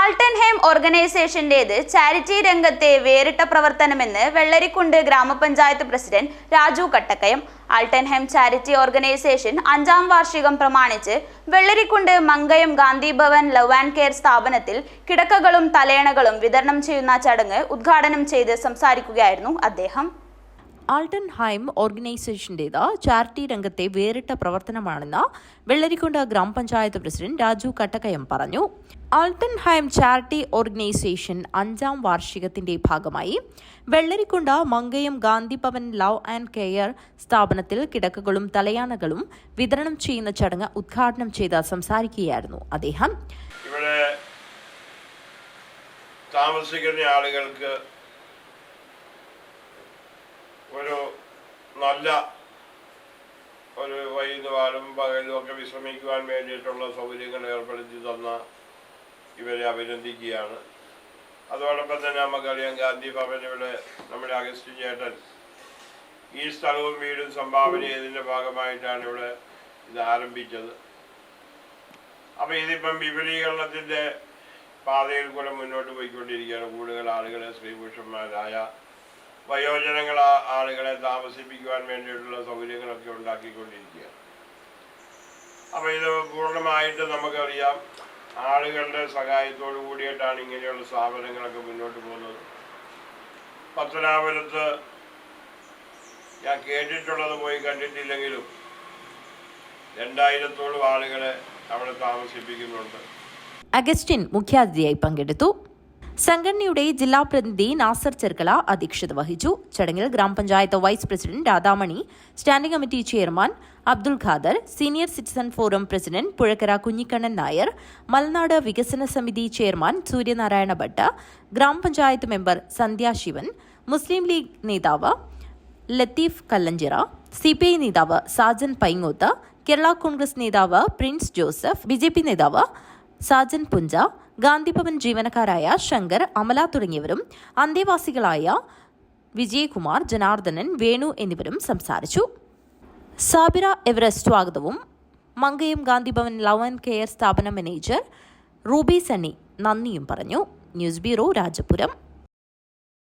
ആൾട്ടൻഹൈം ഓർഗനൈസേഷന്റേത് charity രംഗത്തെ വേറിട്ട പ്രവർത്തനമെന്ന് വെള്ളരിക്കുണ്ട് ഗ്രാമപഞ്ചായത്ത് president Raju Kattakkayam. Altenheim charity organisation 5ാം വാർഷികം പ്രമാണിച്ച് Vellarikundu Mankayam Gandhi Bhavan love and care സ്ഥാപനത്തിൽ കിടക്കകളും തലയണകളും വിതരണം ചെയ്യുന്ന ചടങ്ങ് ഉദ്ഘാടനം ചെയ്ത് സംസാരിക്കുകയായിരുന്നു അദ്ദേഹം. ആൾട്ടൻഹൈം ഓർഗനൈസേഷന്റേത് ചാരിറ്റി രംഗത്തെ വേറിട്ട പ്രവർത്തനമാണെന്ന് വെള്ളരിക്കുണ്ട് ഗ്രാമപഞ്ചായത്ത് പ്രസിഡന്റ് രാജു കട്ടക്കയം പറഞ്ഞു. ആൾട്ടൻഹൈം ചാരിറ്റി ഓർഗനൈസേഷൻ 5ാം വാർഷികത്തിന്റെ ഭാഗമായി Vellarikundu Mankayam Gandhi Bhavan love and care സ്ഥാപനത്തിൽ കിടക്കകളും തലയാണകളും വിതരണം ചെയ്യുന്ന ചടങ്ങ് ഉദ്ഘാടനം ചെയ്ത് സംസാരിക്കുകയായിരുന്നു അദ്ദേഹം. ഇവിടെ താമസിക്കുന്ന ആളുകൾക്ക് ഒരു നല്ല ഒരു വൈകുന്നേരം പകലും ഒക്കെ വിശ്രമിക്കുവാൻ വേണ്ടിയിട്ടുള്ള സൗകര്യങ്ങൾ ഏർപ്പെടുത്തി തന്ന ഇവരെ അഭിനന്ദിക്കുകയാണ്. അതോടൊപ്പം തന്നെ നമുക്കറിയാം, ഗാന്ധി ഭവൻ ഇവിടെ നമ്മുടെ അഗസ്റ്റിൻ ചേട്ടൻ ഈ സ്ഥലവും വീടും സംഭാവന ചെയ്തതിൻ്റെ ഭാഗമായിട്ടാണ് ഇവിടെ ഇത് ആരംഭിച്ചത്. അപ്പം ഇതിപ്പം വിപുലീകരണത്തിൻ്റെ പാതയിൽ കൂടെ മുന്നോട്ട് പോയിക്കൊണ്ടിരിക്കുകയാണ്. കൂടുതൽ ആളുകളെ, സ്ത്രീ പുരുഷന്മാരായ വയോജനങ്ങൾ ആളുകളെ താമസിപ്പിക്കുവാൻ വേണ്ടിയിട്ടുള്ള സൗകര്യങ്ങളൊക്കെ ഉണ്ടാക്കിക്കൊണ്ടിരിക്കുകയാണ്. അപ്പോൾ ഇത് പൂർണ്ണമായിട്ട് നമുക്കറിയാം, ആളുകളുടെ സഹായത്തോടു കൂടിയിട്ടാണ് ഇങ്ങനെയുള്ള സ്ഥാപനങ്ങളൊക്കെ മുന്നോട്ട് പോകുന്നത്. പത്തനാപുരത്ത് ഞാൻ കേട്ടിട്ടുള്ളത്, പോയി കണ്ടിട്ടില്ലെങ്കിലും 2000-ഓളം ആളുകളെ അവിടെ താമസിപ്പിക്കുന്നുണ്ട്. അഗസ്റ്റിൻ മുഖ്യാതിഥിയായി പങ്കെടുത്തു. സംഘടനയുടെ ജില്ലാ പ്രതിനിധി നാസർ ചെർക്കല അധ്യക്ഷത വഹിച്ചു. ചടങ്ങിൽ ഗ്രാമപഞ്ചായത്ത് vice president Radhamani, standing committee chairman Abdul Khader, senior citizen forum president Puzhakkara Kunhikannan Nair, Malanad വികസന സമിതി ചെയർമാൻ സൂര്യനാരായണ ഭട്ട്, ഗ്രാമപഞ്ചായത്ത് മെമ്പർ സന്ധ്യ ശിവൻ, മുസ്ലിം ലീഗ് നേതാവ് ലത്തീഫ് കല്ലഞ്ചിറ, CPI നേതാവ് സാജൻ പൈങ്ങോത്ത്, കേരള കോൺഗ്രസ് നേതാവ് പ്രിൻസ് ജോസഫ്, BJP നേതാവ് സാജൻ പുഞ്ച, ഗാന്ധിഭവൻ ജീവനക്കാരായ ശങ്കർ, അമല തുടങ്ങിയവരും അന്തേവാസികളായ വിജയകുമാർ, ജനാർദ്ദനൻ, വേണു എന്നിവരും സംസാരിച്ചു. സാബിറ എവറസ്റ്റ് സ്വാഗതവും Mankayam Gandhi Bhavan love and care സ്ഥാപന മാനേജർ റൂബി സണ്ണി നന്ദിയും പറഞ്ഞു. News bureau, Rajapuram.